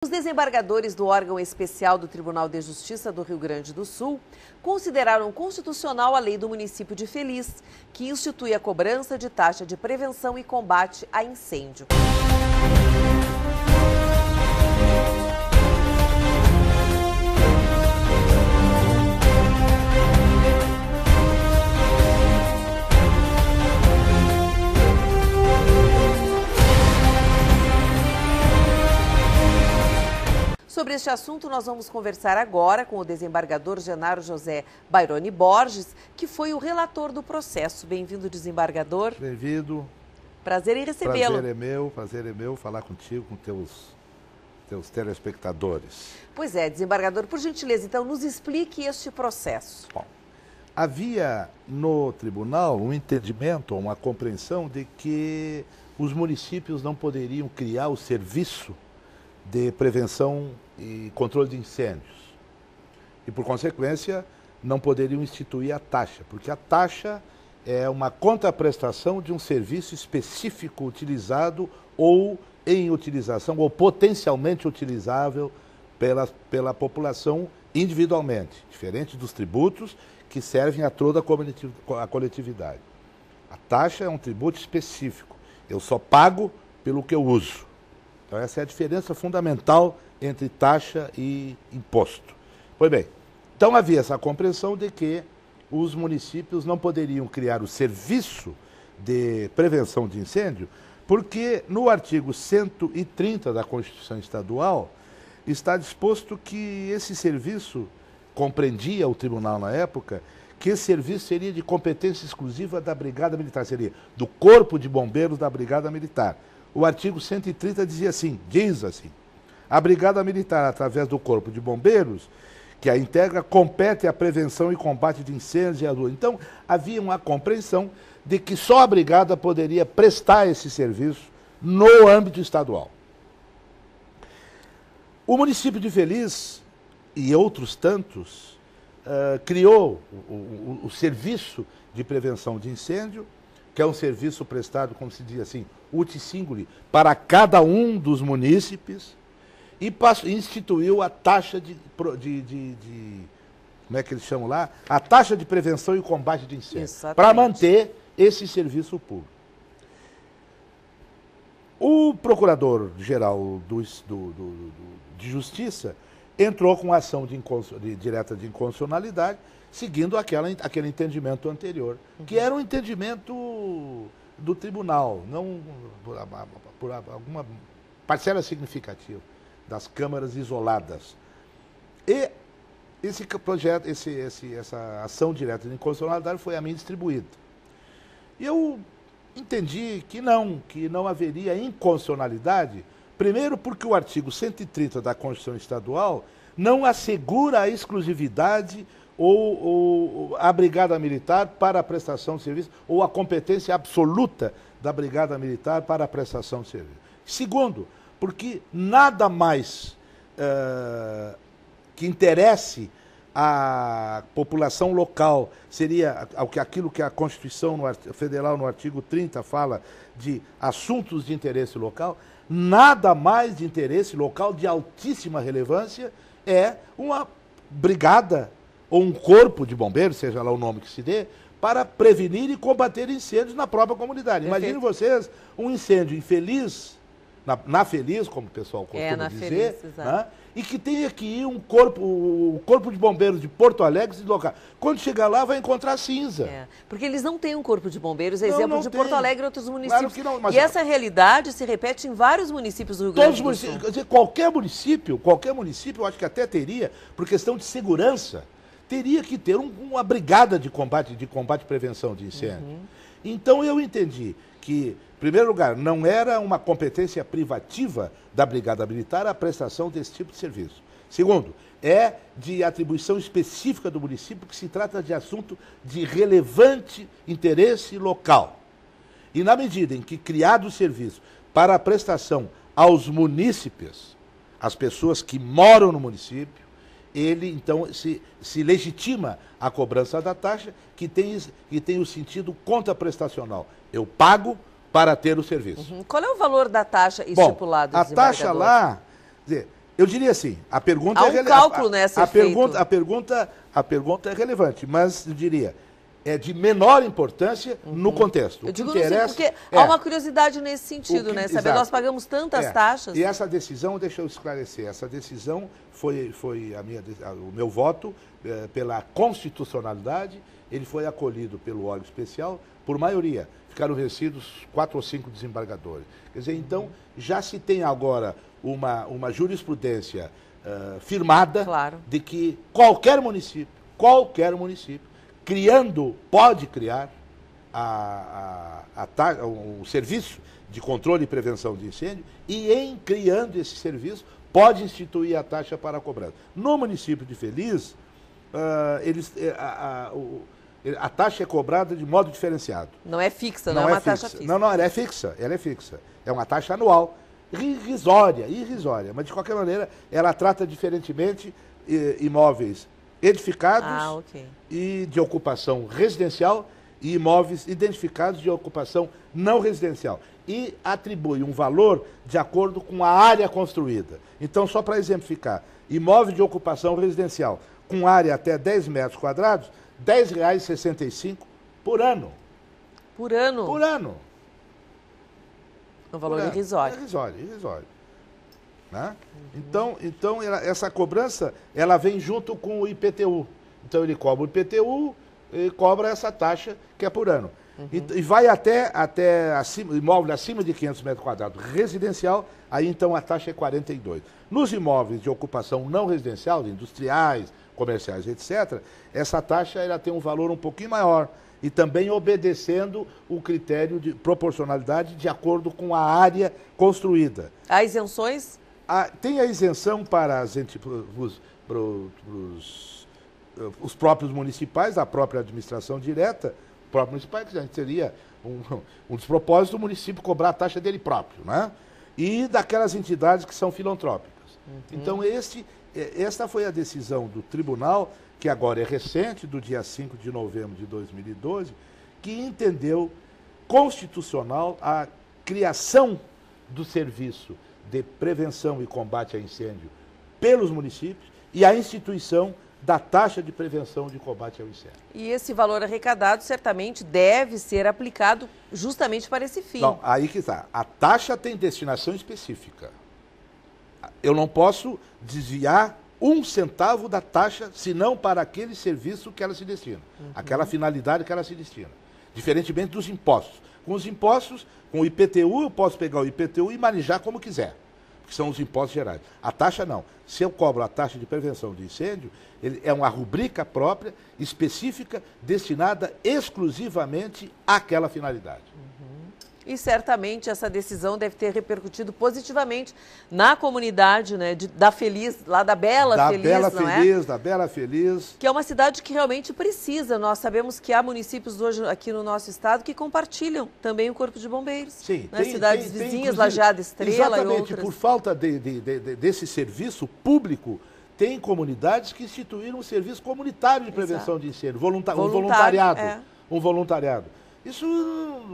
Os desembargadores do órgão especial do Tribunal de Justiça do Rio Grande do Sul consideraram constitucional a lei do município de Feliz, que institui a cobrança de taxa de prevenção e combate a incêndio. Sobre este assunto, nós vamos conversar agora com o desembargador Genaro José Baironi Borges, que foi o relator do processo. Bem-vindo, desembargador. Bem-vindo. Prazer em recebê-lo. Prazer é meu falar contigo, com teus telespectadores. Pois é, desembargador, por gentileza, então nos explique este processo. Bom, havia no tribunal um entendimento, uma compreensão de que os municípios não poderiam criar o serviço de prevenção e controle de incêndios. E, por consequência, não poderiam instituir a taxa, porque a taxa é uma contraprestação de um serviço específico utilizado ou em utilização, ou potencialmente utilizável pela população individualmente, diferente dos tributos que servem a toda a coletividade. A taxa é um tributo específico. Eu só pago pelo que eu uso. Então, essa é a diferença fundamental entre taxa e imposto. Pois bem, então havia essa compreensão de que os municípios não poderiam criar o serviço de prevenção de incêndio, porque no artigo 130 da Constituição Estadual está disposto que esse serviço, compreendia o tribunal na época, que esse serviço seria de competência exclusiva da Brigada Militar, seria do Corpo de Bombeiros da Brigada Militar. O artigo 130 diz assim, a Brigada Militar, através do Corpo de Bombeiros, que a integra, compete à prevenção e combate de incêndios e alunos. Então, havia uma compreensão de que só a Brigada poderia prestar esse serviço no âmbito estadual. O município de Feliz, e outros tantos, criou o serviço de prevenção de incêndio, que é um serviço prestado, como se diz assim, uti singuli, para cada um dos munícipes, e instituiu a taxa como é que eles chamam lá? A taxa de prevenção e combate de incêndio, para manter esse serviço público. O Procurador-Geral de Justiça entrou com ação direta de inconstitucionalidade, seguindo aquele entendimento anterior, que era um entendimento do tribunal, não por alguma parcela significativa das câmaras isoladas. E esse projeto, essa ação direta de inconstitucionalidade foi a mim distribuída. E eu entendi que não haveria inconstitucionalidade, primeiro porque o artigo 130 da Constituição Estadual não assegura a exclusividade ou a Brigada Militar para a prestação de serviço, ou a competência absoluta da Brigada Militar para a prestação de serviço. Segundo, porque nada mais que interesse a população local seria aquilo que a Constituição Federal, no artigo 30, fala de assuntos de interesse local, nada mais de interesse local de altíssima relevância é uma brigada ou um corpo de bombeiros, seja lá o nome que se dê, para prevenir e combater incêndios na própria comunidade. Imaginem vocês um incêndio infeliz, na Feliz, como o pessoal costuma dizer, Feliz, né? E que tenha que ir o corpo de bombeiros de Porto Alegre se deslocar. Quando chegar lá, vai encontrar cinza. Porque eles não têm um corpo de bombeiros, exemplo de Porto Alegre e outros municípios. Claro que não, mas... E essa realidade se repete em vários municípios do Rio Grande do Sul. Quer dizer, qualquer município, eu acho que até teria, por questão de segurança, teria que ter uma brigada de combate e prevenção de incêndio. Então eu entendi que, em primeiro lugar, não era uma competência privativa da Brigada Militar a prestação desse tipo de serviço. Segundo, é de atribuição específica do município, que se trata de assunto de relevante interesse local. E na medida em que criado o serviço para a prestação aos munícipes, as pessoas que moram no município, ele, então, se legitima a cobrança da taxa, que tem o sentido contraprestacional. Eu pago para ter o serviço. Qual é o valor da taxa estipulado? Bom, a taxa lá, quer dizer, Eu diria assim, a pergunta há um cálculo nessa a pergunta é relevante, mas eu diria, é de menor importância no contexto. Eu digo assim, porque há uma curiosidade nesse sentido, né? Saber, nós pagamos tantas taxas. E essa decisão, deixa eu esclarecer, essa decisão foi o meu voto pela constitucionalidade, ele foi acolhido pelo órgão especial por maioria. Ficaram vencidos 4 ou 5 desembargadores. Quer dizer, então, já se tem agora uma jurisprudência firmada de que qualquer município, pode criar o serviço de controle e prevenção de incêndio e, em criando esse serviço, pode instituir a taxa para a cobrança. No município de Feliz, a taxa é cobrada de modo diferenciado. Não é fixa, não é uma taxa fixa. Não, ela é fixa, É uma taxa anual, irrisória, mas de qualquer maneira ela trata diferentemente imóveis edificados e de ocupação residencial e imóveis identificados de ocupação não residencial. E atribui um valor de acordo com a área construída. Então, só para exemplificar, imóvel de ocupação residencial com área até 10 metros quadrados, R$ 10,65 por ano. Por ano? Por ano. Um valor irrisório. Irrisório. Né? Então essa cobrança, ela vem junto com o IPTU. Então ele cobra o IPTU e cobra essa taxa que é por ano. E vai até imóvel acima de 500 metros quadrados residencial, aí então a taxa é 42. Nos imóveis de ocupação não residencial, industriais, comerciais, etc., essa taxa ela tem um valor um pouquinho maior e também obedecendo o critério de proporcionalidade de acordo com a área construída. Há isenções? Tem a isenção para os próprios municipais, a própria administração direta, o próprio municipal, que seria um despropósito do município cobrar a taxa dele próprio, né? E daquelas entidades que são filantrópicas. Então, esta foi a decisão do tribunal, que agora é recente, do dia 5 de novembro de 2012, que entendeu constitucional a criação do serviço de prevenção e combate a incêndio pelos municípios e a instituição da taxa de prevenção de combate ao incêndio. E esse valor arrecadado certamente deve ser aplicado justamente para esse fim. Não, aí que está. A taxa tem destinação específica. Eu não posso desviar 1 centavo da taxa, senão para aquele serviço que ela se destina, aquela finalidade que ela se destina. Diferentemente dos impostos. Com os impostos, com o IPTU, eu posso pegar o IPTU e manejar como quiser, que são os impostos gerais. A taxa não. Se eu cobro a taxa de prevenção de incêndio, ele é uma rubrica própria, específica, destinada exclusivamente àquela finalidade. E certamente essa decisão deve ter repercutido positivamente na comunidade, né, da Feliz, lá da Bela Feliz, da Bela Feliz. Que é uma cidade que realmente precisa. Nós sabemos que há municípios hoje aqui no nosso estado que compartilham também o Corpo de Bombeiros. Sim, né? Cidades vizinhas, Lajeado, Estrela e outras. Por falta desse serviço público, tem comunidades que instituíram um serviço comunitário de prevenção de incêndio, um voluntariado. Isso,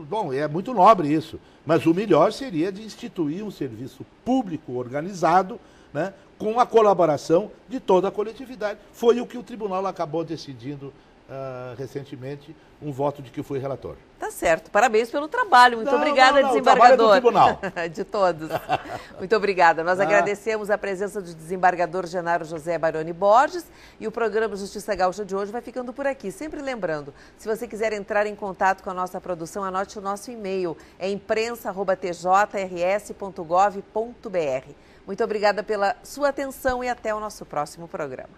bom, é muito nobre isso, mas o melhor seria de instituir um serviço público organizado, né, com a colaboração de toda a coletividade. Foi o que o tribunal acabou decidindo recentemente, um voto de que fui relator. Tá certo, parabéns pelo trabalho, muito obrigada, desembargador. O trabalho é do tribunal. De todos. Muito obrigada. Nós agradecemos a presença do desembargador Genaro José Baroni Borges e o programa Justiça Gaúcha de hoje vai ficando por aqui. Sempre lembrando, se você quiser entrar em contato com a nossa produção, anote o nosso e-mail, é imprensa@tjrs.gov.br. Muito obrigada pela sua atenção e até o nosso próximo programa.